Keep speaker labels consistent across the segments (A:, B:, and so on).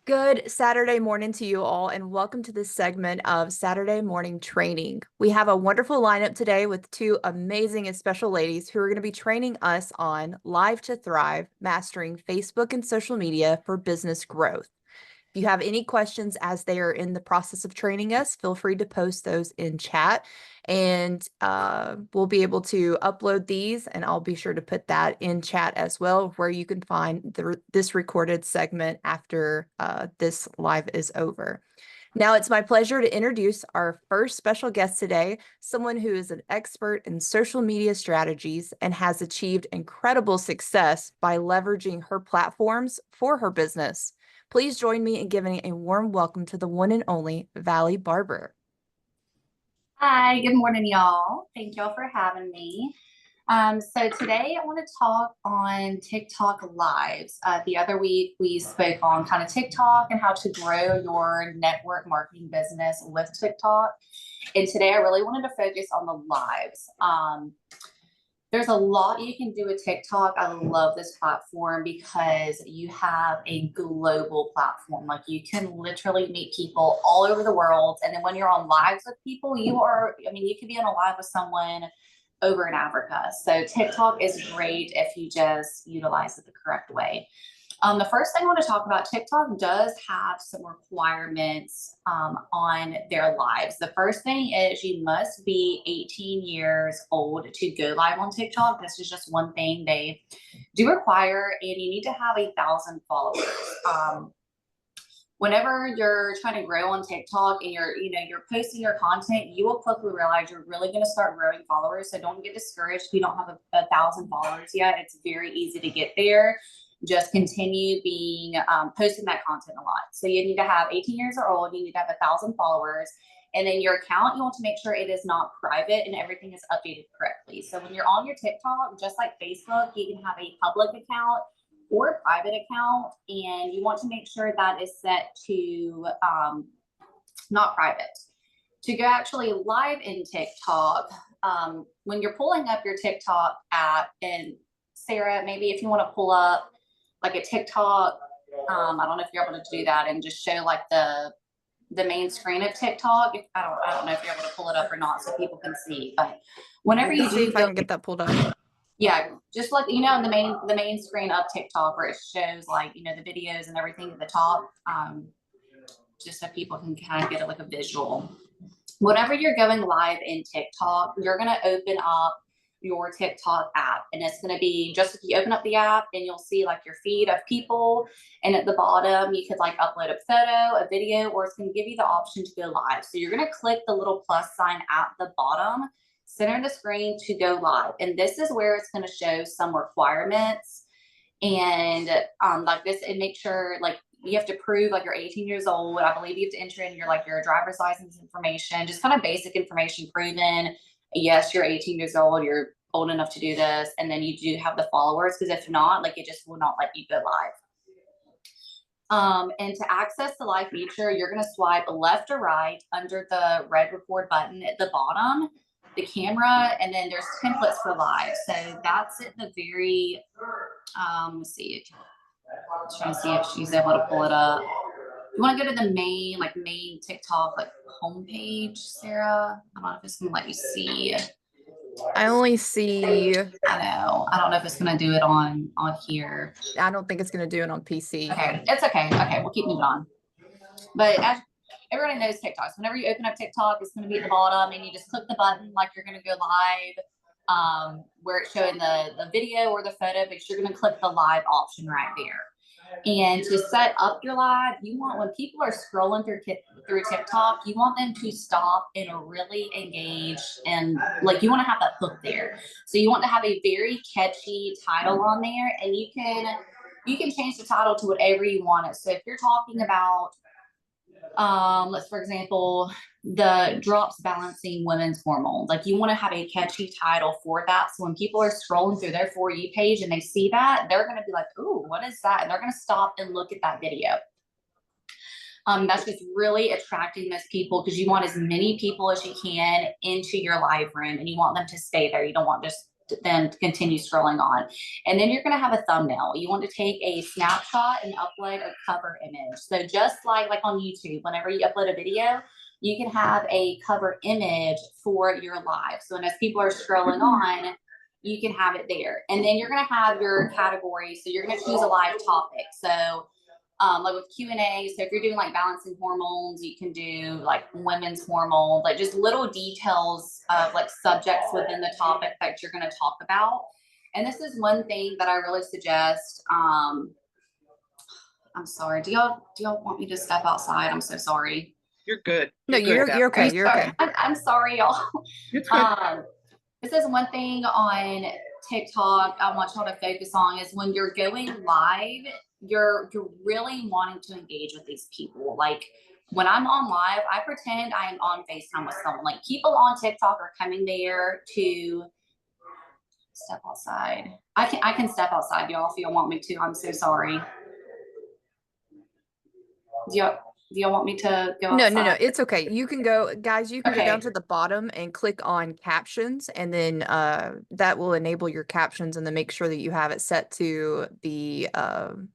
A: Good Saturday morning to you all, and welcome to this segment of Saturday Morning Training. We have a wonderful lineup today with two amazing and special ladies who are going to be training us on Live to Thrive, mastering Facebook and social media for business growth. If you have any questions as they are in the process of training us, feel free to post those in chat and we'll be able to upload these, and I'll be sure to put that in chat as well, where you can find this recorded segment after this live is over. Now it's my pleasure to introduce our first special guest today, someone who is an expert in social media strategies and has achieved incredible success by leveraging her platforms for her business. Please join me in giving a warm welcome to the one and only Valli Barber.
B: Hi, good morning, y'all. Thank y'all for having me. So today I want to talk on TikTok lives. The other week we spoke on kind of TikTok and how to grow your network marketing business with TikTok. And today I really wanted to focus on the lives. There's a lot you can do with TikTok. I love this platform because you have a global platform. Like, you can literally meet people all over the world. And then when you're on lives with people, you could be on a live with someone over in Africa. So TikTok is great if you just utilize it the correct way. The first thing I want to talk about, TikTok does have some requirements on their lives. The first thing is you must be 18 years old to go live on TikTok. This is just one thing they do require, and you need to have 1,000 followers. Whenever you're trying to grow on TikTok and you're posting your content, you will quickly realize you're really going to start growing followers. So don't get discouraged if you don't have 1,000 followers yet. It's very easy to get there. Just continue posting that content a lot. So you need to have 18 years or old. You need to have 1,000 followers. And then your account, you want to make sure it is not private and everything is updated correctly. So when you're on your TikTok, just like Facebook, you can have a public account or a private account. And you want to make sure that is set to not private. To go actually live in TikTok, when you're pulling up your TikTok app, and Sarah, maybe if you want to pull up like a TikTok, I don't know if you're able to do that and just show like the main screen of TikTok. I don't know if you're able to pull it up or not so people can see, but whenever you
A: see if I can get that pulled up.
B: Yeah, just like, in the main screen of TikTok where it shows like, the videos and everything at the top, just so people can kind of get like a visual. Whenever you're going live in TikTok, you're going to open up your TikTok app, and it's going to be just if you open up the app and you'll see like your feed of people, and at the bottom you could like upload a photo, a video, or it's going to give you the option to go live. So you're going to click the little plus sign at the bottom center of the screen to go live, and this is where it's going to show some requirements and like this, and make sure like you have to prove like you're 18 years old. I believe you have to enter in your driver's license information, just kind of basic information, proven yes, you're 18 years old, you're old enough to do this, and then you do have the followers, because if not, like, it just will not let you go live. And to access the live feature, you're going to swipe left or right under the red record button at the bottom, the camera, and then there's templates for live. So that's at the very, let's see, I'm trying to see if she's able to pull it up. You want to go to the main TikTok like homepage, Sarah? I don't know if it's gonna let you see.
A: I only see.
B: I know. I don't know if it's gonna do it on here.
A: I don't think it's gonna do it on PC.
B: Okay, it's okay. Okay, we'll keep moving on. But as everybody knows TikTok, so whenever you open up TikTok, it's gonna be at the bottom, and you just click the button like you're gonna go live, where it's showing the video or the photo, but you're gonna click the live option right there. And to set up your live, you want, when people are scrolling through TikTok, you want them to stop and really engage, and like you want to have that hook there. So you want to have a very catchy title on there, and you can change the title to whatever you want it. So if you're talking about, for example, the drops balancing women's hormones, like you want to have a catchy title for that. So when people are scrolling through their For You page and they see that, they're going to be like, "Ooh, what is that?" And they're going to stop and look at that video. That's just really attracting those people, because you want as many people as you can into your live room, and you want them to stay there. You don't want just them to continue scrolling on. And then you're going to have a thumbnail. You want to take a snapshot and upload a cover image. So just like on YouTube, whenever you upload a video, you can have a cover image for your live. So as people are scrolling on, you can have it there. And then you're going to have your category. So you're going to choose a live topic. So like with Q&A, so if you're doing like balancing hormones, you can do like women's hormones, like just little details of like subjects within the topic that you're going to talk about. And this is one thing that I really suggest. I'm sorry. Do y'all want me to step outside? I'm so sorry.
C: You're good.
A: No, you're okay. You're okay.
B: I'm sorry, y'all.
C: It's good.
B: This is one thing on TikTok I want y'all to focus on is when you're going live, you're really wanting to engage with these people. Like when I'm on live, I pretend I am on FaceTime with someone. Like people on TikTok are coming there to step outside. I can step outside, y'all, if you want me to. I'm so sorry. Do y'all want me to go outside?
A: No. It's okay. You can go, guys, you can go
B: Okay.
A: down to the bottom and click on captions, and then that will enable your captions, and then make sure that you have it set to the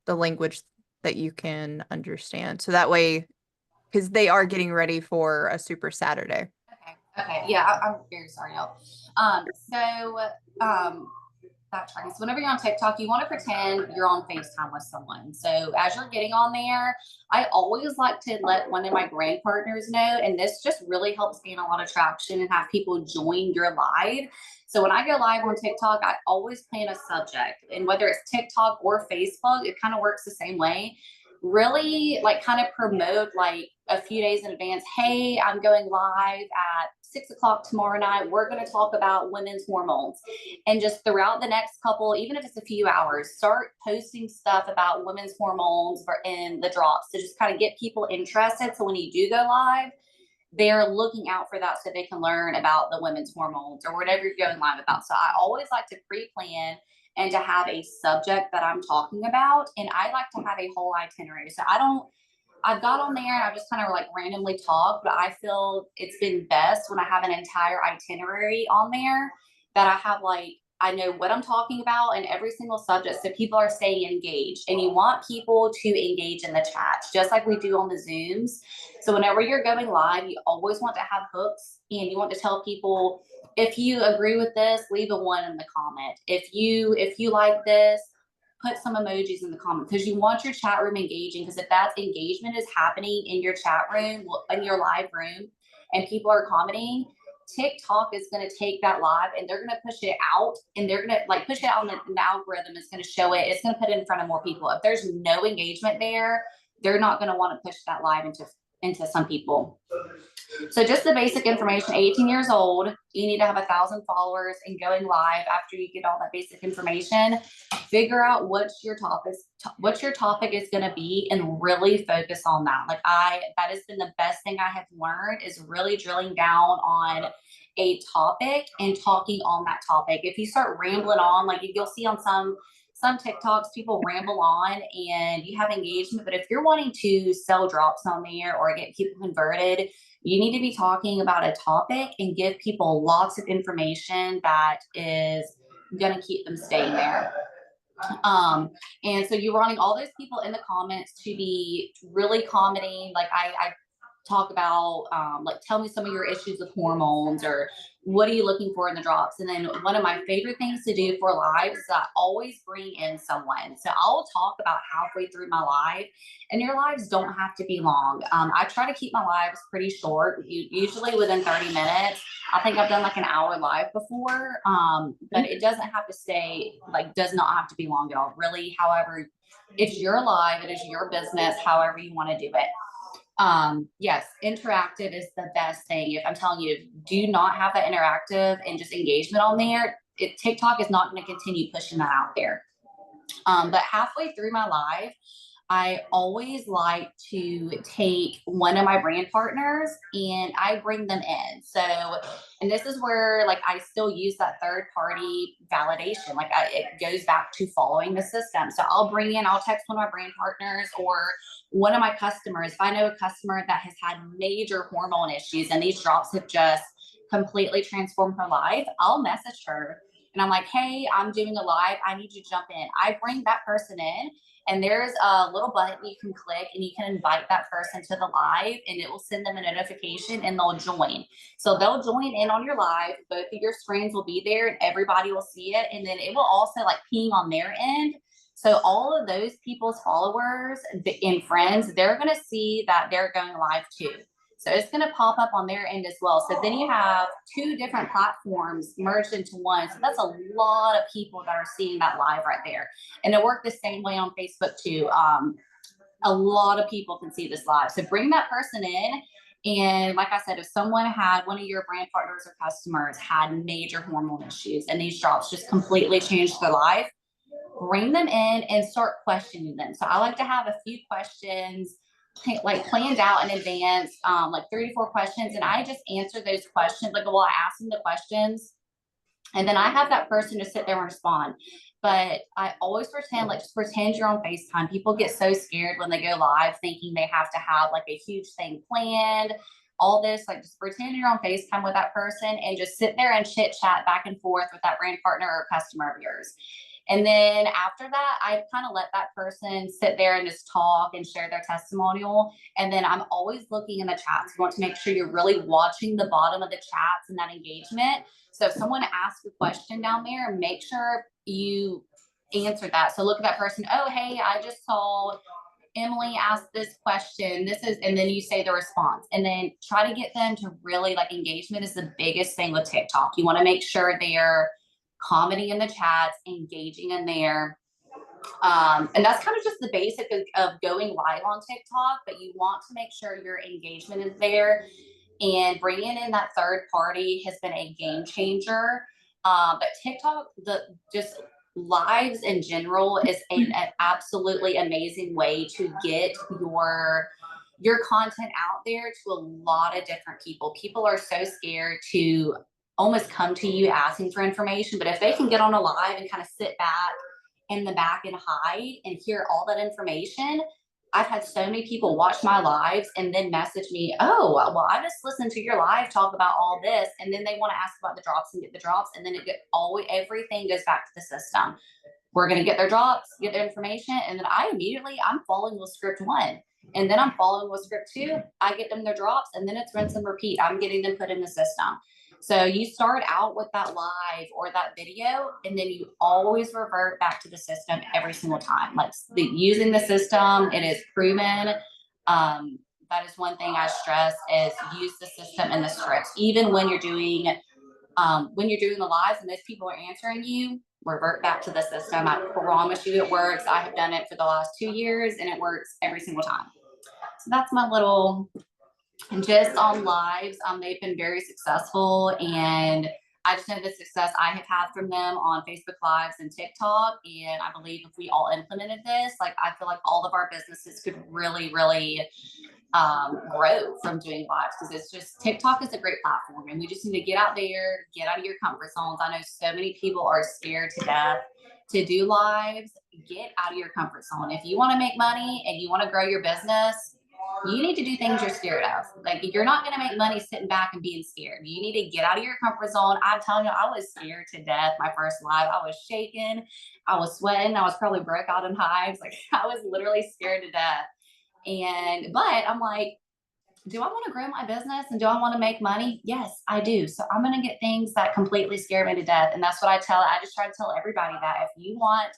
A: language that you can understand. So that way, because they are getting ready for a Super Saturday.
B: Okay. Yeah, I'm very sorry, y'all. Backtracking. So whenever you're on TikTok, you want to pretend you're on FaceTime with someone. So as you're getting on there, I always like to let one of my brand partners know, and this just really helps gain a lot of traction and have people join your live. So when I go live on TikTok, I always plan a subject, and whether it's TikTok or Facebook, it kind of works the same way. Really like kind of promote like a few days in advance. Hey, I'm going live at 6 o'clock tomorrow night. We're going to talk about women's hormones. And just throughout the next couple, even if it's a few hours, start posting stuff about women's hormones in the drops to just kind of get people interested. So when you do go live, they're looking out for that so they can learn about the women's hormones or whatever you're going live about. So I always like to pre-plan and to have a subject that I'm talking about. And I like to have a whole itinerary. So I've got on there and I just kind of like randomly talk, but I feel it's been best when I have an entire itinerary on there that I have like, I know what I'm talking about in every single subject. So people are staying engaged, and you want people to engage in the chats, just like we do on the Zooms. So whenever you're going live, you always want to have hooks, and you want to tell people, if you agree with this, leave a 1 in the comment. If you like this, put some emojis in the comments, because you want your chat room engaging. Because if that engagement is happening in your chat room, in your live room, and people are commenting, TikTok is going to take that live and they're going to push it out, and they're going to like push it out, and the algorithm is going to show it. It's going to put it in front of more people. If there's no engagement there, they're not going to want to push that live into some people. So just the basic information: 18 years old, you need to have 1,000 followers, and going live after you get all that basic information, figure out what your topic is going to be, and really focus on that. Like that has been the best thing I have learned, is really drilling down on a topic and talking on that topic. If you start rambling on, like you'll see on some TikToks, people ramble on and you have engagement, but if you're wanting to sell drops on there or get people converted, you need to be talking about a topic and give people lots of information that is going to keep them staying there. And so you're wanting all those people in the comments to be really commenting. Like I talk about, like, tell me some of your issues with hormones, or what are you looking for in the drops? And then one of my favorite things to do for lives is I always bring in someone. So I'll talk about halfway through my live, and your lives don't have to be long. I try to keep my lives pretty short, usually within 30 minutes. I think I've done like an hour live before, but it doesn't have to does not have to be long at all. Really, however, it's your live, it is your business, however you want to do it. Yes, interactive is the best thing. If I'm telling you, do not have that interactive and just engagement on there, TikTok is not going to continue pushing that out there. But halfway through my live, I always like to take one of my brand partners and I bring them in. So, and this is where like I still use that third party validation. Like it goes back to following the system. So I'll text one of my brand partners or one of my customers. If I know a customer that has had major hormone issues and these drops have just completely transformed her life, I'll message her and I'm like, hey, I'm doing a live. I need you to jump in. I bring that person in, and there's a little button you can click and you can invite that person to the live, and it will send them a notification and they'll join. So they'll join in on your live. Both of your screens will be there and everybody will see it. And then it will also like ping on their end. So all of those people's followers and friends, they're going to see that they're going live too. So it's going to pop up on their end as well. So then you have two different platforms merged into one. So that's a lot of people that are seeing that live right there. And it worked the same way on Facebook too. A lot of people can see this live. So bring that person in. And like I said, if someone had one of your brand partners or customers had major hormone issues and these drops just completely changed their life, bring them in and start questioning them. So I like to have a few questions like planned out in advance, like 3 to 4 questions. And I just answer those questions. Like, well, I ask them the questions and then I have that person to sit there and respond. But I always pretend, like, just pretend you're on FaceTime. People get so scared when they go live thinking they have to have like a huge thing planned, all this, like just pretend you're on FaceTime with that person and just sit there and chit chat back and forth with that brand partner or customer of yours. And then after that, I kind of let that person sit there and just talk and share their testimonial. And then I'm always looking in the chats. You want to make sure you're really watching the bottom of the chats and that engagement. So if someone asks a question down there, make sure you answer that. So look at that person. Oh, hey, I just saw Emily asked this question. This is, and then you say the response, and then try to get them to really like engagement is the biggest thing with TikTok. You want to make sure they're commenting in the chats, engaging in there. And that's kind of just the basic of going live on TikTok, but you want to make sure your engagement is there, and bringing in that third party has been a game changer. But TikTok, just lives in general is an absolutely amazing way to get your content out there to a lot of different people. People are so scared to almost come to you asking for information, but if they can get on a live and kind of sit back in the back and hide and hear all that information. I've had so many people watch my lives and then message me, oh, well, I just listened to your live talk about all this. And then they want to ask about the drops and get the drops. And then everything goes back to the system. We're going to get their drops, get their information. And then I'm following with script 1. And then I'm following with script 2. I get them their drops, and then it's rinse and repeat. I'm getting them put in the system. So you start out with that live or that video, and then you always revert back to the system every single time. Like using the system, it is proven. That is one thing I stress is use the system and the scripts. Even when you're doing the lives and those people are answering you, revert back to the system. I promise you it works. I have done it for the last 2 years and it works every single time. So that's my little, and just on lives, they've been very successful, and I just know the success I have had from them on Facebook Lives and TikTok. And I believe if we all implemented this, like I feel like all of our businesses could really, really grow from doing lives, because it's just TikTok is a great platform, and we just need to get out there, get out of your comfort zones. I know so many people are scared to death to do lives. Get out of your comfort zone. If you want to make money and you want to grow your business, you need to do things you're scared of. Like, you're not going to make money sitting back and being scared. You need to get out of your comfort zone. I'm telling you, I was scared to death. My first live, I was shaking, I was sweating, I was probably broke out in hives. Like, I was literally scared to death. But I'm like, do I want to grow my business and do I want to make money? Yes, I do. So I'm going to get things that completely scare me to death. And that's what I just try to tell everybody, that if you want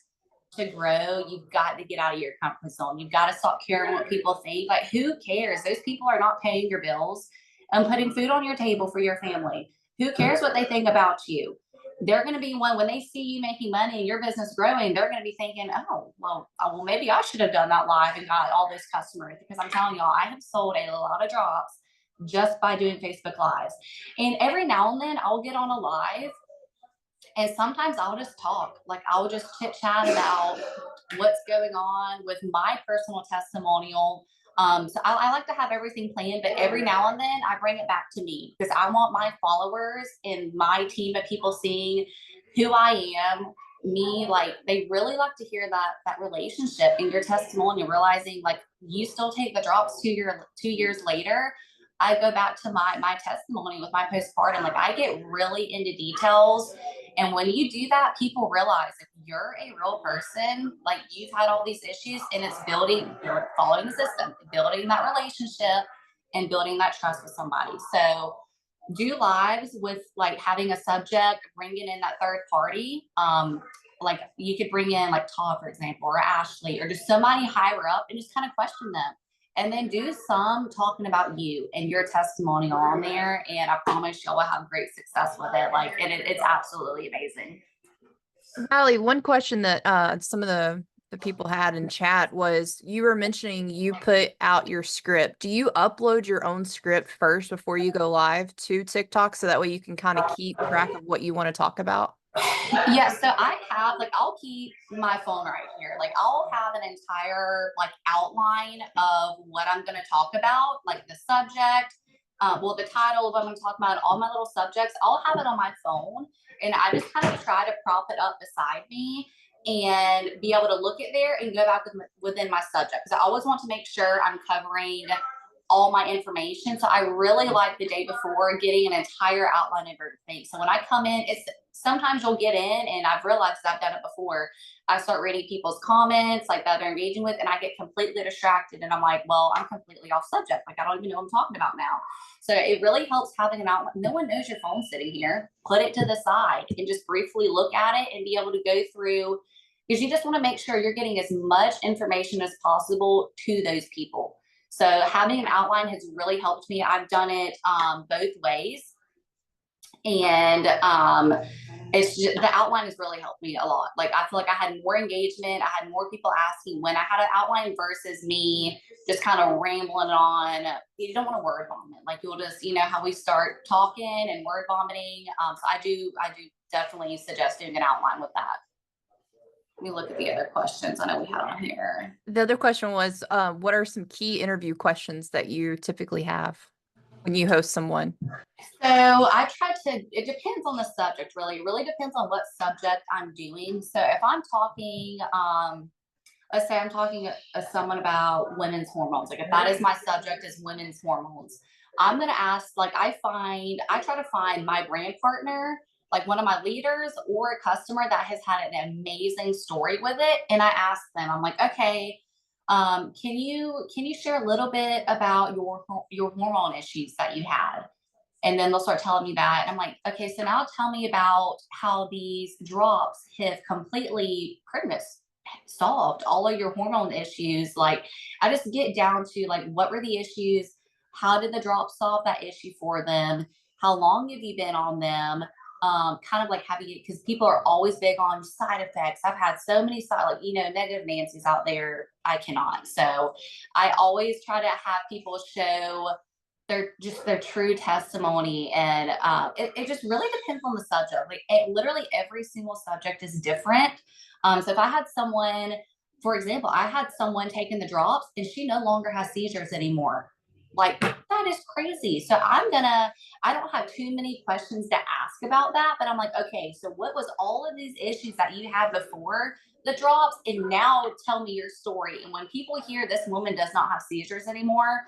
B: to grow, you've got to get out of your comfort zone. You've got to stop caring what people think. Like, who cares? Those people are not paying your bills and putting food on your table for your family. Who cares what they think about you? They're going to be when they see you making money and your business growing, they're going to be thinking, oh, well, maybe I should have done that live and got all those customers, because I'm telling y'all, I have sold a lot of drops just by doing Facebook Lives. And every now and then I'll get on a live, and sometimes I'll just talk, like I'll just chit chat about what's going on with my personal testimonial. So I like to have everything planned, but every now and then I bring it back to me, because I want my followers and my team of people seeing who I am, me. Like, they really like to hear that relationship in your testimonial, realizing like you still take the drops 2 years later. I go back to my testimony with my postpartum. Like I get really into details. And when you do that, people realize if you're a real person, like you've had all these issues and it's following the system, building that relationship and building that trust with somebody. So do lives with like having a subject, bringing in that third party. Like you could bring in like Todd, for example, or Ashley, or just somebody higher up and just kind of question them. And then do some talking about you and your testimonial on there. And I promise y'all will have great success with it. Like it's absolutely amazing.
A: Valli, one question that some of the people had in chat was you were mentioning you put out your script. Do you upload your own script first before you go live to TikTok so that way you can kind of keep track of what you want to talk about?
B: Yeah, so I have like I'll keep my phone right here. Like I'll have an entire like outline of what I'm going to talk about, like the subject, the title of what I'm going to talk about, all my little subjects. I'll have it on my phone, and I just kind of try to prop it up beside me and be able to look at there and go back within my subject because I always want to make sure I'm covering all my information. So I really like the day before getting an entire outline of everything. So when I come in, it's sometimes you'll get in and I've realized I've done it before. I start reading people's comments like that they're engaging with, and I get completely distracted and I'm like, well, I'm completely off subject. Like I don't even know what I'm talking about now. So it really helps having an outline. No one knows your phone's sitting here. Put it to the side and just briefly look at it and be able to go through because you just want to make sure you're getting as much information as possible to those people. So having an outline has really helped me. I've done it both ways. And it's just, the outline has really helped me a lot. Like I feel like I had more engagement. I had more people asking when I had an outline versus me just kind of rambling on. You don't want to word vomit. Like you'll just, you know, how we start talking and word vomiting. So I do definitely suggest doing an outline with that. Let me look at the other questions I know we had on here.
A: The other question was, what are some key interview questions that you typically have when you host someone?
B: So I try to, it depends on the subject, really. It really depends on what subject I'm doing. So if I'm talking, let's say I'm talking to someone about women's hormones, like if that is my subject is women's hormones, I'm going to ask, like I try to find my brand partner, like one of my leaders or a customer that has had an amazing story with it. And I ask them, I'm like, okay, can you share a little bit about your hormone issues that you had? And then they'll start telling me that. And I'm like, okay, so now tell me about how these drops have completely pretty much solved all of your hormone issues. Like I just get down to like, what were the issues? How did the drops solve that issue for them? How long have you been on them? Kind of like having it, because people are always big on side effects. I've had so many negative Nancy's out there. I cannot. So I always try to have people show their true testimony. And it just really depends on the subject. Like literally every single subject is different. So if I had someone, for example, I had someone taking the drops and she no longer has seizures anymore. Like that is crazy. So I don't have too many questions to ask about that, but I'm like, okay, so what was all of these issues that you had before the drops? And now tell me your story. And when people hear this woman does not have seizures anymore,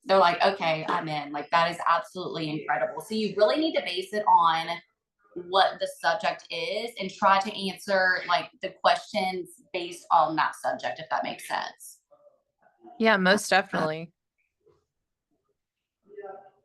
B: they're like, okay, I'm in. Like that is absolutely incredible. So you really need to base it on what the subject is and try to answer like the questions based on that subject, if that makes sense.
A: Yeah, most definitely.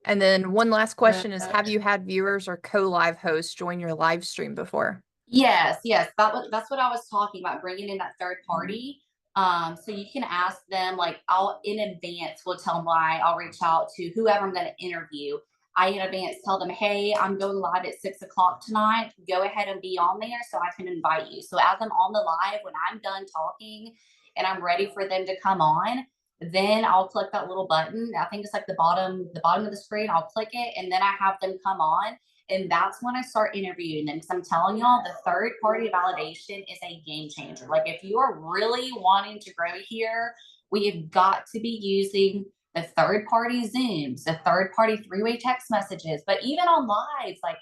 A: And then one last question is, have you had viewers or co-live hosts join your live stream before?
B: Yes. That's what I was talking about, bringing in that third party. So you can ask them, like I'll in advance will tell them why I'll reach out to whoever I'm going to interview. I in advance tell them, hey, I'm going live at 6:00 tonight. Go ahead and be on there so I can invite you. So as I'm on the live, when I'm done talking and I'm ready for them to come on, then I'll click that little button. I think it's like the bottom of the screen. I'll click it and then I have them come on. And that's when I start interviewing them. Because I'm telling y'all, the third party validation is a game changer. Like if you are really wanting to grow here, we have got to be using the third party Zooms, the third party 3-way text messages, but even on lives, like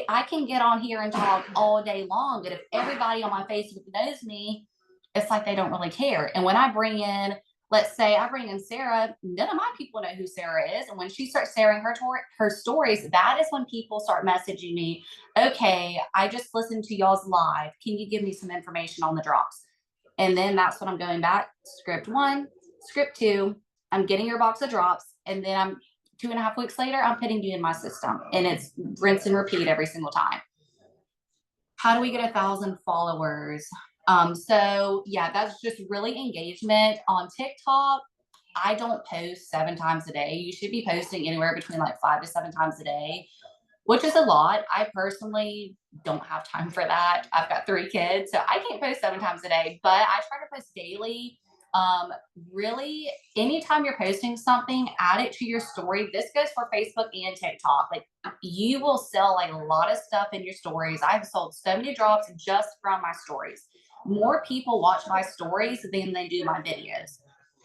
B: I can get on here and talk all day long. But if everybody on my Facebook knows me, it's like they don't really care. And when I bring in let's say I bring in Sarah, none of my people know who Sarah is. And when she starts sharing her stories, that is when people start messaging me, okay, I just listened to y'all's live. Can you give me some information on the drops? And then that's when I'm going back, script 1, script 2, I'm getting your box of drops. And then I'm 2.5 weeks later, I'm putting you in my system, and it's rinse and repeat every single time. How do we get 1,000 followers? So yeah, that's just really engagement on TikTok. I don't post 7 times a day. You should be posting anywhere between like 5 to 7 times a day, which is a lot. I personally don't have time for that. I've got 3 kids, so I can't post 7 times a day, but I try to post daily. Really, anytime you're posting something, add it to your story. This goes for Facebook and TikTok. Like, you will sell like a lot of stuff in your stories. I've sold so many drops just from my stories. More people watch my stories than they do my videos.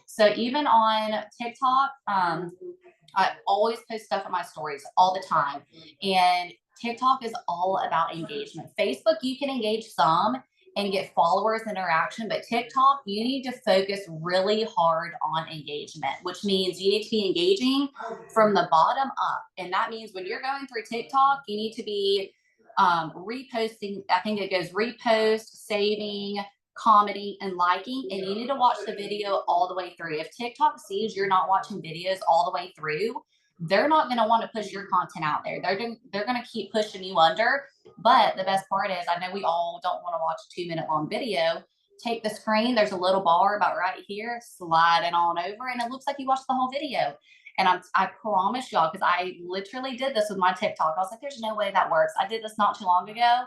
B: So even on TikTok, I always post stuff in my stories all the time. And TikTok is all about engagement. Facebook, you can engage some and get followers interaction, but TikTok, you need to focus really hard on engagement, which means you need to be engaging from the bottom up. And that means when you're going through TikTok, you need to be reposting. I think it goes repost, saving, commenting, and liking, and you need to watch the video all the way through. If TikTok sees you're not watching videos all the way through, they're not going to want to push your content out there. They're going to keep pushing you under. But the best part is, I know we all don't want to watch a 2-minute long video. Take the screen, there's a little bar about right here, slide it on over, and it looks like you watched the whole video. And I promise y'all, because I literally did this with my TikTok. I was like, there's no way that works. I did this not too long ago.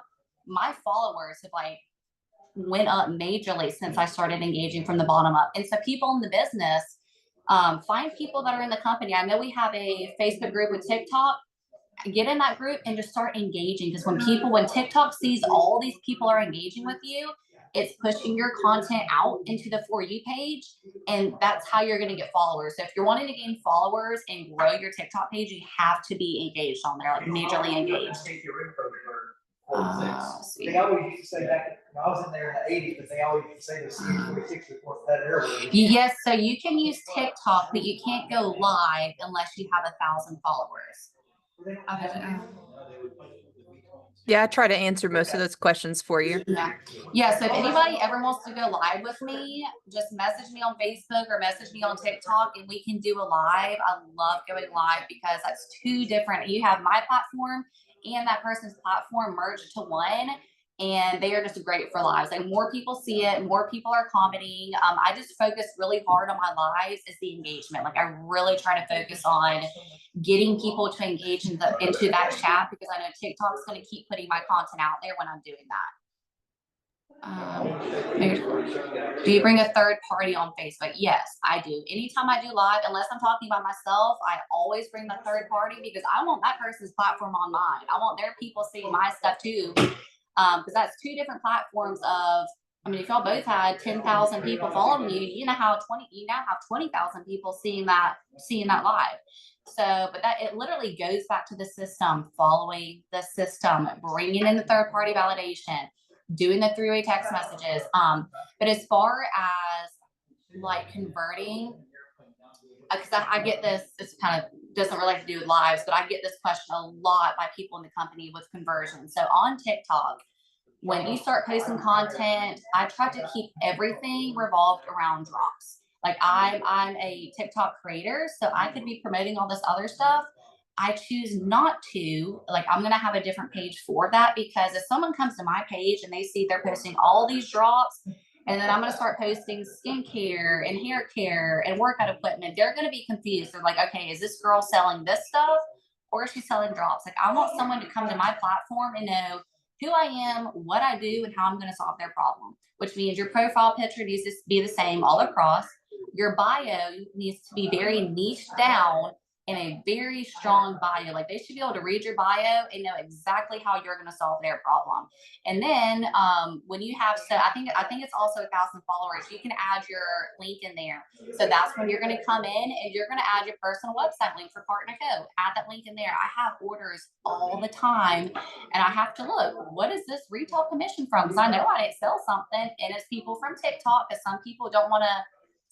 B: My followers have like went up majorly since I started engaging from the bottom up. And so people in the business, find people that are in the company. I know we have a Facebook group with TikTok. Get in that group and just start engaging, because when TikTok sees all these people are engaging with you, it's pushing your content out into the For You page, and that's how you're going to get followers. So if you're wanting to gain followers and grow your TikTok page, you have to be engaged on there, like majorly engaged.
D: They always used to say back when I was in there in the 80s, but they always used to say the CH46 report that era.
B: Yes, so you can use TikTok, but you can't go live unless you have 1,000 followers.
A: Yeah, I try to answer most of those questions for you.
B: Yeah. So if anybody ever wants to go live with me, just message me on Facebook or message me on TikTok, and we can do a live. I love going live because that's 2 different. You have my platform and that person's platform merged to one, and they are just great for lives. Like, more people see it, more people are commenting. I just focus really hard on my lives is the engagement. Like, I really try to focus on getting people to engage into that chat, because I know TikTok's going to keep putting my content out there when I'm doing that. Do you bring a third party on Facebook? Yes, I do. Anytime I do live, unless I'm talking by myself, I always bring the third party, because I want that person's platform on mine. I want their people seeing my stuff too, because that's 2 different platforms of. I mean, if y'all both had 10,000 people following you, you now have 20,000 people seeing that live. So, but that it literally goes back to the system, following the system, bringing in the third party validation, doing the 3-way text messages. But as far as like converting, because I get this, it's kind of doesn't really have to do with lives, but I get this question a lot by people in the company with conversion. So on TikTok, when you start posting content, I try to keep everything revolved around drops. Like, I'm a TikTok creator, so I could be promoting all this other stuff. I choose not to. Like, I'm going to have a different page for that, because if someone comes to my page and they see they're posting all these drops, and then I'm going to start posting skincare and hair care and workout equipment, they're going to be confused. They're like, okay, is this girl selling this stuff, or is she selling drops? Like, I want someone to come to my platform and know who I am, what I do, and how I'm going to solve their problem, which means your profile picture needs to be the same all across. Your bio needs to be very niche down in a very strong bio. Like, they should be able to read your bio and know exactly how you're going to solve their problem. And then when you have, so I think it's also 1,000 followers, you can add your link in there. So that's when you're going to come in and you're going to add your personal website link for Partner Co. Add that link in there. I have orders all the time, and I have to look, what is this retail commission from? Because I know I didn't sell something, and it's people from TikTok, because some people don't want to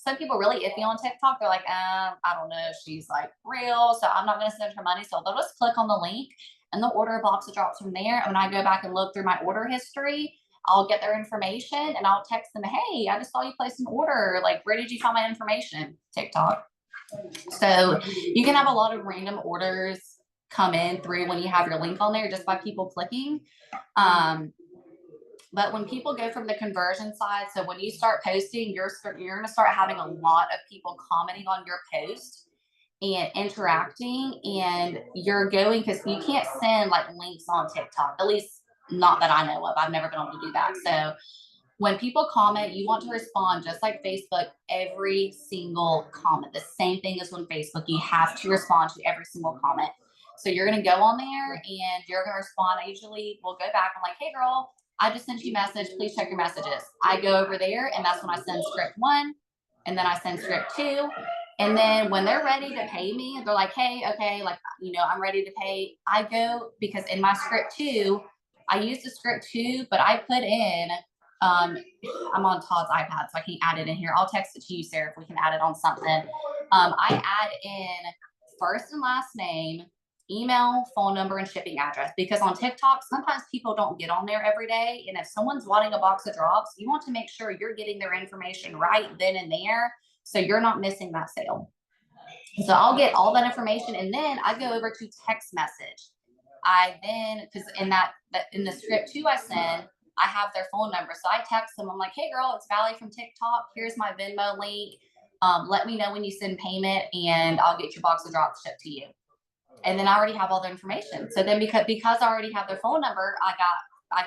B: some people really iffy on TikTok. They're like, I don't know if she's like real, so I'm not going to send her money. So they'll just click on the link and they'll order a box of drops from there. And when I go back and look through my order history, I'll get their information and I'll text them, hey, I just saw you place an order. Like, where did you find my information? TikTok. So you can have a lot of random orders come in through when you have your link on there just by people clicking. But when people go from the conversion side, so when you start posting, you're going to start having a lot of people commenting on your post and interacting, and you're going, because you can't send like links on TikTok, at least not that I know of. I've never been able to do that. So when people comment, you want to respond just like Facebook, every single comment. The same thing as when Facebook, you have to respond to every single comment. So you're going to go on there and you're going to respond. I usually will go back. I'm like, hey girl, I just sent you a message. Please check your messages. I go over there and that's when I send script 1 and then I send script 2. And then when they're ready to pay me, they're like, hey, okay, like, I'm ready to pay. I go, because in my script 2, I use the script 2, but I put in, I'm on Todd's iPad, so I can't add it in here. I'll text it to you, Sarah, if we can add it on something. I add in first and last name, email, phone number, and shipping address, because on TikTok, sometimes people don't get on there every day. And if someone's wanting a box of drops, you want to make sure you're getting their information right then and there, so you're not missing that sale. So I'll get all that information, and then I go over to text message. I then, because in the script 2 I send, I have their phone number. So I text them. I'm like, hey girl, it's Valli from TikTok. Here's my Venmo link. Let me know when you send payment and I'll get your box of drops shipped to you. And then I already have all the information. So then because I already have their phone number, I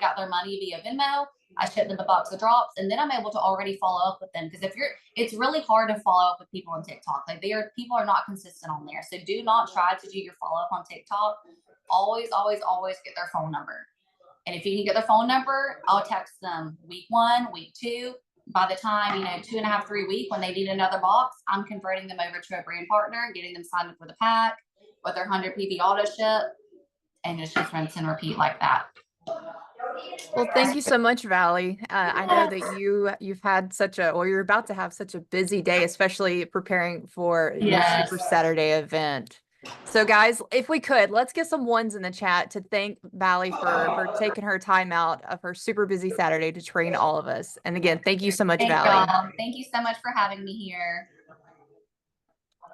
B: got their money via Venmo. I ship them the box of drops, and then I'm able to already follow up with them. Because it's really hard to follow up with people on TikTok. Like people are not consistent on there. So do not try to do your follow up on TikTok. Always, always, always get their phone number. And if you can get their phone number, I'll text them week 1, week 2. By the time, 2.5, 3 weeks, when they need another box, I'm converting them over to a brand partner, getting them signed up for the pack with their 100 PV auto ship, and it's just rinse and repeat like that.
A: Well, thank you so much, Valli. I know that you've had you're about to have such a busy day, especially preparing for your Super Saturday event. So guys, if we could, let's get some ones in the chat to thank Valli for taking her time out of her super busy Saturday to train all of us. And again, thank you so much, Valli.
B: Thank you so much for having me here.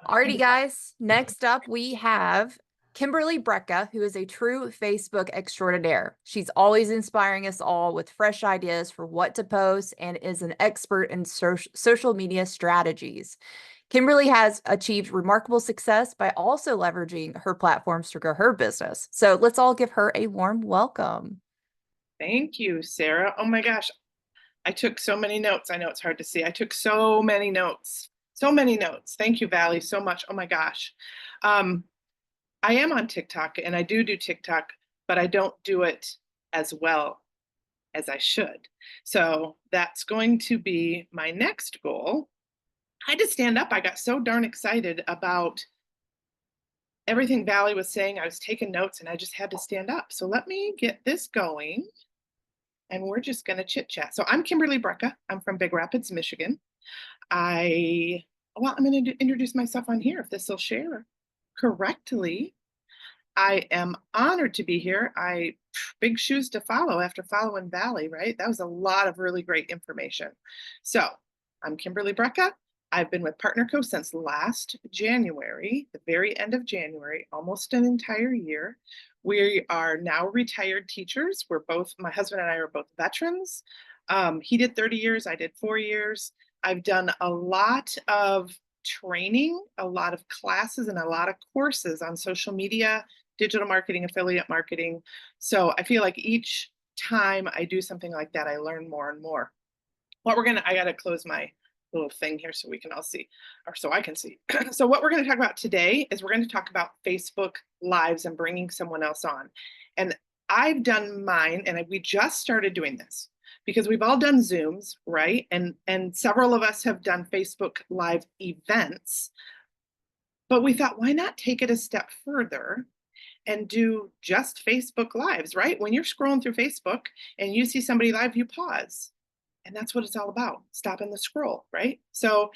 A: Alrighty, guys. Next up, we have Kimberly Brejcha, who is a true Facebook extraordinaire. She's always inspiring us all with fresh ideas for what to post and is an expert in social media strategies. Kimberly has achieved remarkable success by also leveraging her platforms to grow her business. So let's all give her a warm welcome.
C: Thank you, Sarah. Oh my gosh. I took so many notes. I know it's hard to see. I took so many notes. So many notes. Thank you, Valli, so much. Oh my gosh. I am on TikTok and I do TikTok, but I don't do it as well as I should. So that's going to be my next goal. I had to stand up. I got so darn excited about everything Valli was saying. I was taking notes and I just had to stand up. So let me get this going and we're just going to chit chat. So I'm Kimberly Brejcha. I'm from Big Rapids, Michigan. I'm going to introduce myself on here if this will share correctly. I am honored to be here. Big shoes to follow after following Valli, right? That was a lot of really great information. So I'm Kimberly Brejcha. I've been with PartnerCo since last January, the very end of January, almost an entire year. We are now retired teachers. My husband and I are both veterans. He did 30 years, I did 4 years. I've done a lot of training, a lot of classes, and a lot of courses on social media, digital marketing, affiliate marketing. So I feel like each time I do something like that, I learn more and more. I got to close my little thing here so we can all see, or so I can see. So what we're going to talk about today is we're going to talk about Facebook Lives and bringing someone else on. And I've done mine, and we just started doing this because we've all done Zooms, right? And several of us have done Facebook Live events, but we thought, why not take it a step further and do just Facebook Lives, right? When you're scrolling through Facebook and you see somebody live, you pause. And that's what it's all about, stopping the scroll, right? So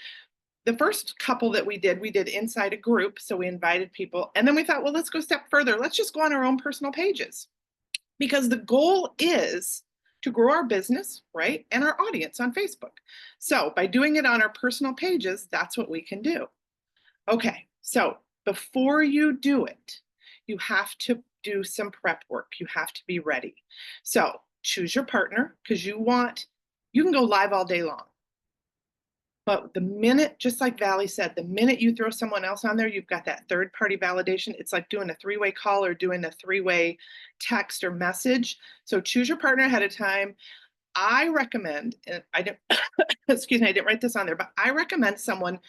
C: the first couple that we did inside a group. So we invited people, and then we thought, well, let's go a step further. Let's just go on our own personal pages, because the goal is to grow our business, right? And our audience on Facebook. So by doing it on our personal pages, that's what we can do. Okay, so before you do it, you have to do some prep work. You have to be ready. So choose your partner, because you can go live all day long. But the minute, just like Valli said, the minute you throw someone else on there, you've got that third party validation. It's like doing a three-way call or doing a three-way text or message. So choose your partner ahead of time. I recommend, and I didn't, excuse me, I didn't write this on there, but I recommend someone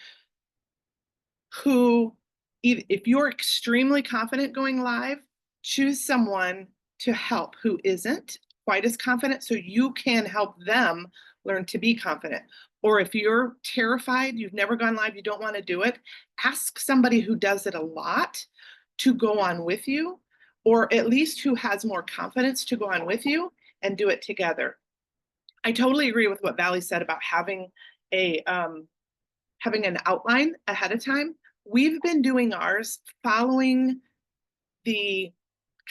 C: who, if you're extremely confident going live, choose someone to help who isn't quite as confident, so you can help them learn to be confident. Or if you're terrified, you've never gone live, you don't want to do it, ask somebody who does it a lot to go on with you, or at least who has more confidence to go on with you and do it together. I totally agree with what Valli said about having an outline ahead of time. We've been doing ours following the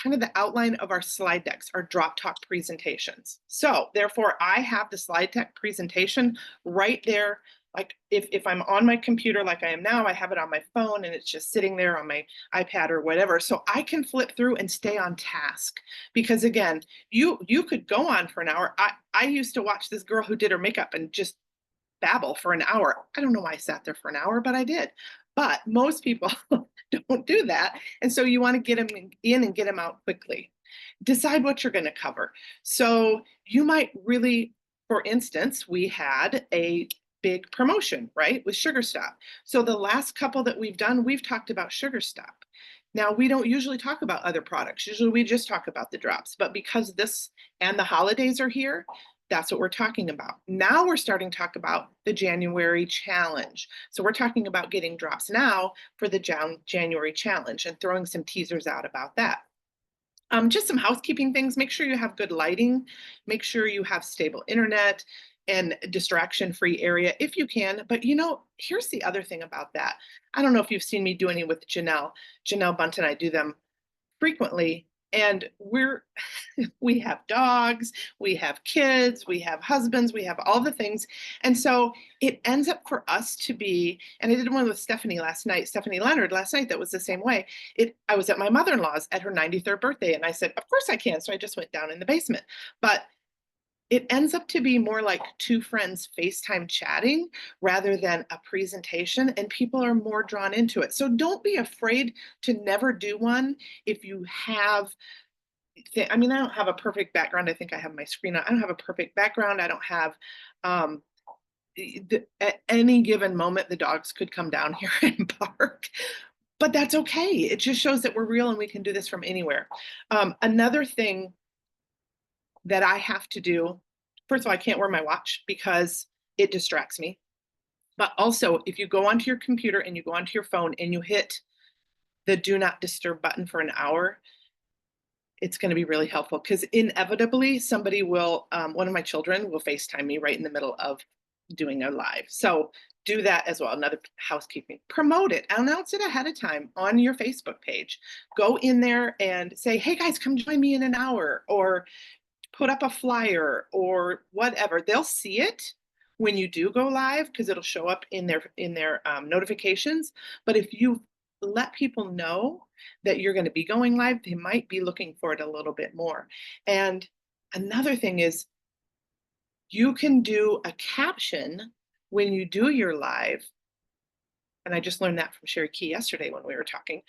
C: kind of the outline of our slide decks, our drop talk presentations. So therefore I have the slide deck presentation right there. Like if I'm on my computer like I am now, I have it on my phone and it's just sitting there on my iPad or whatever. So I can flip through and stay on task, because again, you could go on for an hour. I used to watch this girl who did her makeup and just babble for an hour. I don't know why I sat there for an hour, but I did. But most people don't do that. And so you want to get them in and get them out quickly. Decide what you're going to cover. So you might really, for instance, we had a big promotion, right, with Sugar Stop. So the last couple that we've done, we've talked about Sugar Stop. Now, we don't usually talk about other products. Usually we just talk about the drops. But because this and the holidays are here, that's what we're talking about. Now we're starting to talk about the January challenge. So we're talking about getting drops now for the January challenge and throwing some teasers out about that. Just some housekeeping things. Make sure you have good lighting. Make sure you have stable internet and distraction-free area if you can. But here's the other thing about that. I don't know if you've seen me do any with Janelle. Janelle Bunt and I do them frequently. And we have dogs, we have kids, we have husbands, we have all the things. And so it ends up for us to be, and I did one with Stephanie Leonard last night, that was the same way. I was at my mother-in-law's at her 93rd birthday, and I said, of course I can. So I just went down in the basement. But it ends up to be more like two friends FaceTime chatting rather than a presentation, and people are more drawn into it. So don't be afraid to never do one if you have, I don't have a perfect background. I think I have my screen on. I don't have a perfect background. I don't have, at any given moment, the dogs could come down here and bark. But that's okay. It just shows that we're real and we can do this from anywhere. Another thing that I have to do, first of all, I can't wear my watch because it distracts me. But also, if you go onto your computer and you go onto your phone and you hit the do not disturb button for an hour, it's going to be really helpful, because inevitably somebody will, one of my children will FaceTime me right in the middle of doing a live. So do that as well. Another housekeeping. Promote it. Announce it ahead of time on your Facebook page. Go in there and say, hey guys, come join me in an hour, or put up a flyer or whatever. They'll see it when you do go live, because it'll show up in their notifications. But if you let people know that you're going to be going live, they might be looking for it a little bit more. And another thing is, you can do a caption when you do your live. And I just learned that from Sherry Key yesterday when we were talking.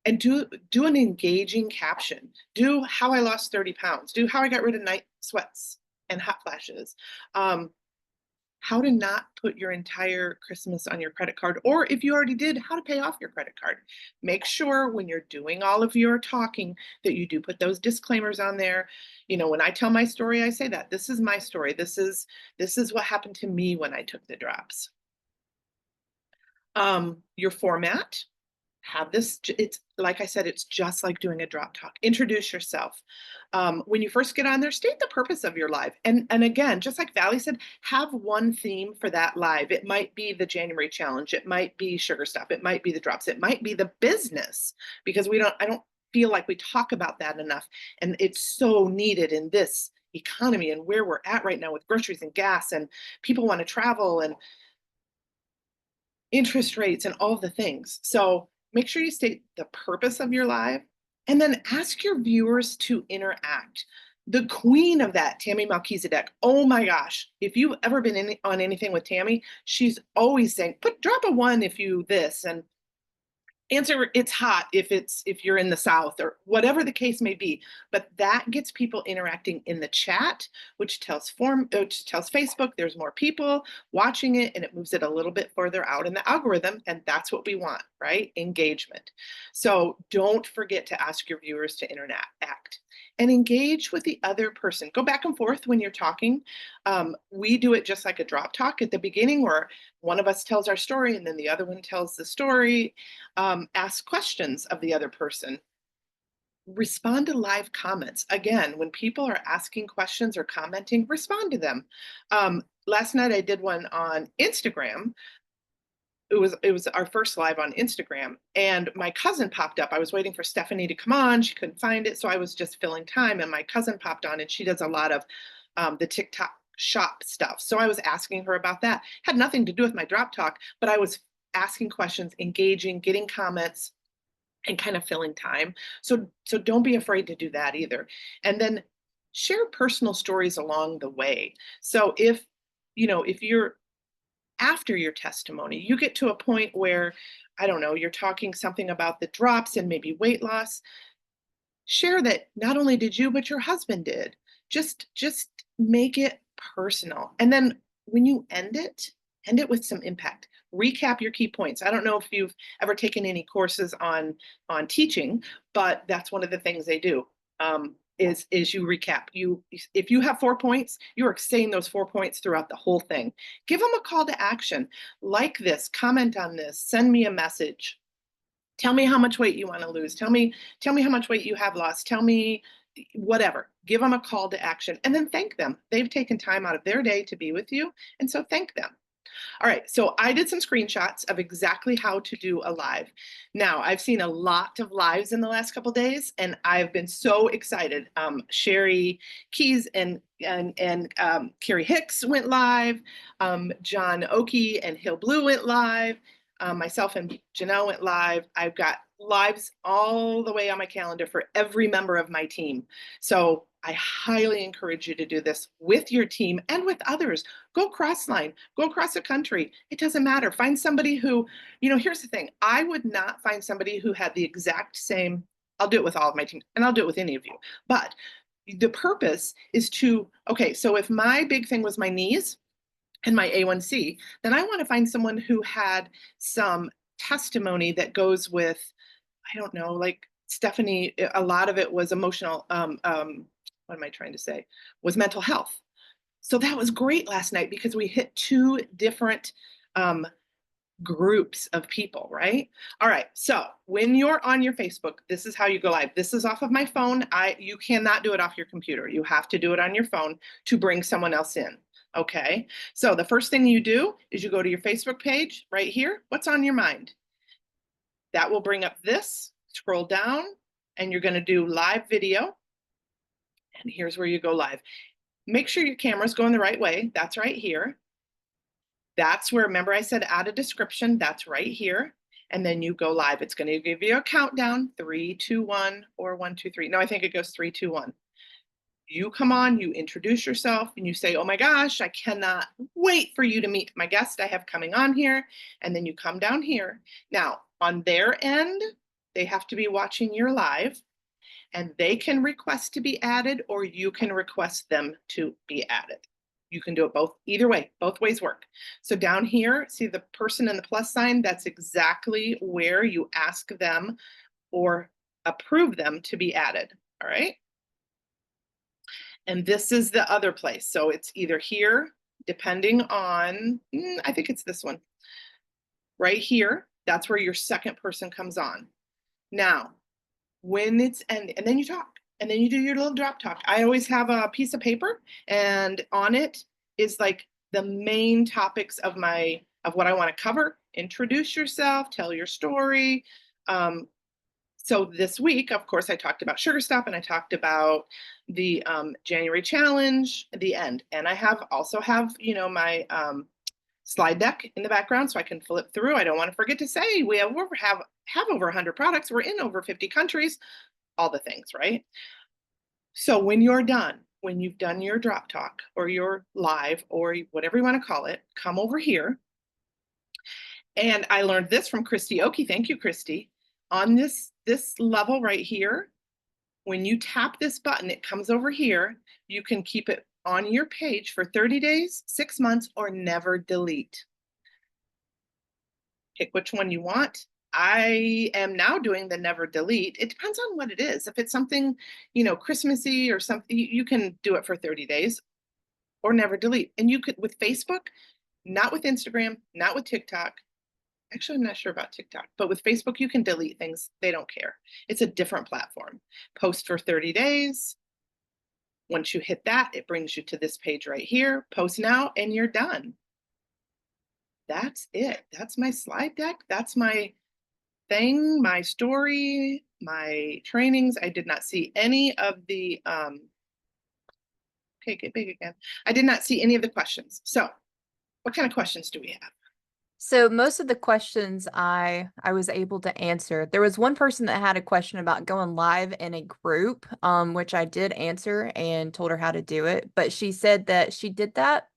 C: And do an engaging caption. Do how I lost 30 pounds. Do how I got rid of night sweats and hot flashes. How to not put your entire Christmas on your credit card, or if you already did, how to pay off your credit card. Make sure when you're doing all of your talking that you do put those disclaimers on there. When I tell my story, I say that this is my story. This is what happened to me when I took the drops. Your format. have this, it's like I said, it's just like doing a drop talk. Introduce yourself. When you first get on there, state the purpose of your live. And again, just like Valli said, have one theme for that live. It might be the January challenge. It might be sugar stuff. It might be the drops. It might be the business, because I don't feel like we talk about that enough. And it's so needed in this economy and where we're at right now with groceries and gas, and people want to travel and interest rates and all the things. So make sure you state the purpose of your live, and then ask your viewers to interact. The queen of that, Tammy Melchizedek. Oh my gosh. If you've ever been on anything with Tammy, she's always saying, drop a 1 if you this, and answer it's hot if you're in the South, or whatever the case may be. But that gets people interacting in the chat, which tells Facebook there's more people watching it, and it moves it a little bit further out in the algorithm, and that's what we want, right? Engagement. So don't forget to ask your viewers to interact and engage with the other person. Go back and forth when you're talking. We do it just like a drop talk at the beginning, where one of us tells our story and then the other one tells the story. Ask questions of the other person. Respond to live comments. Again, when people are asking questions or commenting, respond to them. Last night I did one on Instagram. It was our first live on Instagram, and my cousin popped up. I was waiting for Stephanie to come on. She couldn't find it, so I was just filling time, and my cousin popped on, and she does a lot of the TikTok shop stuff. So I was asking her about that. Had nothing to do with my drop talk, but I was asking questions, engaging, getting comments, and kind of filling time. So don't be afraid to do that either. And then share personal stories along the way. So if you're after your testimony, you get to a point where, I don't know, you're talking something about the drops and maybe weight loss, share that not only did you, but your husband did. Just make it personal. And then when you end it with some impact. Recap your key points. I don't know if you've ever taken any courses on teaching, but that's one of the things they do. Is you recap. If you have 4 points, you are saying those 4 points throughout the whole thing. Give them a call to action. Like this, comment on this, send me a message. Tell me how much weight you want to lose. Tell me how much weight you have lost. Tell me whatever. Give them a call to action, and then thank them. They've taken time out of their day to be with you, and so thank them. All right, so I did some screenshots of exactly how to do a live. Now, I've seen a lot of lives in the last couple days, and I've been so excited. Sherry Keys and Carrie Hicks went live. John Oakey and Hill Blue went live. Myself and Janelle went live. I've got lives all the way on my calendar for every member of my team. So I highly encourage you to do this with your team and with others. Go cross-line, go across the country. It doesn't matter. Find somebody who, here's the thing. I would not find somebody who had the exact same, I'll do it with all of my team, and I'll do it with any of you. But the purpose is okay, so if my big thing was my knees and my A1C, then I want to find someone who had some testimony that goes with, I don't know, like Stephanie, a lot of it was emotional, what am I trying to say, was mental health. So that was great last night because we hit 2 different groups of people, right? All right, so when you're on your Facebook, this is how you go live. This is off of my phone. You cannot do it off your computer. You have to do it on your phone to bring someone else in. Okay, so the first thing you do is you go to your Facebook page right here. What's on your mind? That will bring up this, scroll down, and you're going to do live video. And here's where you go live. Make sure your camera's going the right way. That's right here. That's where, remember I said add a description. That's right here. And then you go live. It's going to give you a countdown, 3, 2, 1, or 1, 2, 3. No, I think it goes 3, 2, 1. You come on, you introduce yourself, and you say, oh my gosh, I cannot wait for you to meet my guest I have coming on here. And then you come down here. Now, on their end, they have to be watching your live, and they can request to be added, or you can request them to be added. You can do it either way, both ways work. So down here, see the person and the plus sign? That's exactly where you ask them or approve them to be added, all right? And this is the other place. So it's either here, depending on, I think it's this one, right here. That's where your second person comes on. Now, when it's and then you talk, and then you do your little drop talk. I always have a piece of paper, and on it is like the main topics of what I want to cover. Introduce yourself, tell your story. So this week, of course, I talked about Sugar Stop, and I talked about the January challenge, the end. And I also have, my slide deck in the background so I can flip through. I don't want to forget to say we have over 100 products. We're in over 50 countries, all the things, right? So when you're done, when you've done your drop talk or your live or whatever you want to call it, come over here. And I learned this from Christy Oki. Thank you, Christy. On this level right here, when you tap this button, it comes over here. You can keep it on your page for 30 days, 6 months, or never delete. Pick which one you want. I am now doing the never delete. It depends on what it is. If it's something, Christmassy or something, you can do it for 30 days or never delete. And you could with Facebook, not with Instagram, not with TikTok. Actually, I'm not sure about TikTok, but with Facebook, you can delete things. They don't care. It's a different platform. Post for 30 days. Once you hit that, it brings you to this page right here. Post now, and you're done. That's it. That's my slide deck. That's my thing, my story, my trainings. I did not see any of the, okay, get big again. I did not see any of the questions. So what kind of questions do we have?
A: So most of the questions I was able to answer. There was one person that had a question about going live in a group, which I did answer and told her how to do it. But she said that she did that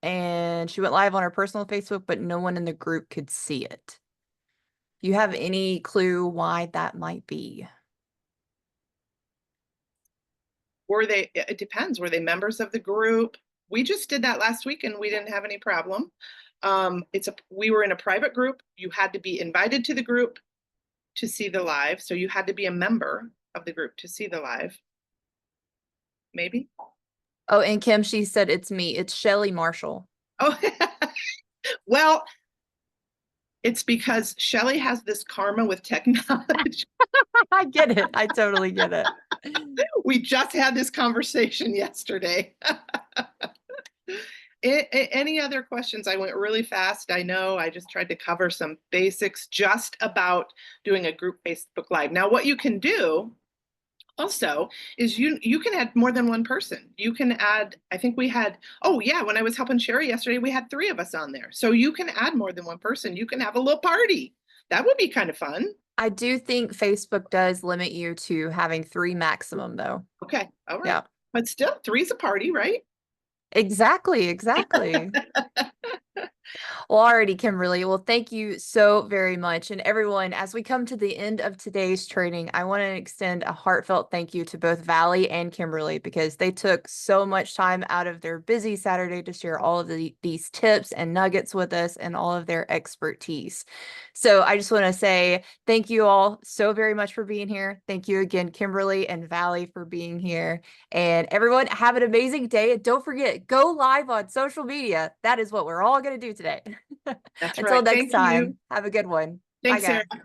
A: and she went live on her personal Facebook, but no one in the group could see it. Do you have any clue why that might be?
C: It depends. Were they members of the group? We just did that last week and we didn't have any problem. We were in a private group. You had to be invited to the group to see the live. So you had to be a member of the group to see the live. Maybe.
A: Oh, and Kim, she said it's me. It's Shelly Marshall.
C: Oh, well, it's because Shelly has this karma with technology.
A: I get it. I totally get it.
C: We just had this conversation yesterday. Any other questions? I went really fast. I know I just tried to cover some basics just about doing a group Facebook Live. Now, what you can do also is you can add more than one person. You can add, I think we had, oh yeah, when I was helping Sherry yesterday, we had 3 of us on there. So you can add more than one person. You can have a little party. That would be kind of fun.
A: I do think Facebook does limit you to having 3 maximum though.
C: Okay. All right.
A: Yeah.
C: But still, 3's a party, right?
A: Exactly. Well, alrighty, Kimberly. Well, thank you so very much. And everyone, as we come to the end of today's training, I want to extend a heartfelt thank you to both Valli and Kimberly because they took so much time out of their busy Saturday to share all of these tips and nuggets with us and all of their expertise. So I just want to say thank you all so very much for being here. Thank you again, Kimberly and Valli, for being here. And everyone, have an amazing day. And don't forget, go live on social media. That is what we're all going to do today.
C: That's
A: Until
C: right.
A: next
C: Thank
A: time,
C: you.
A: have a good one.
C: Thanks,
A: Bye, guys.
C: Sarah.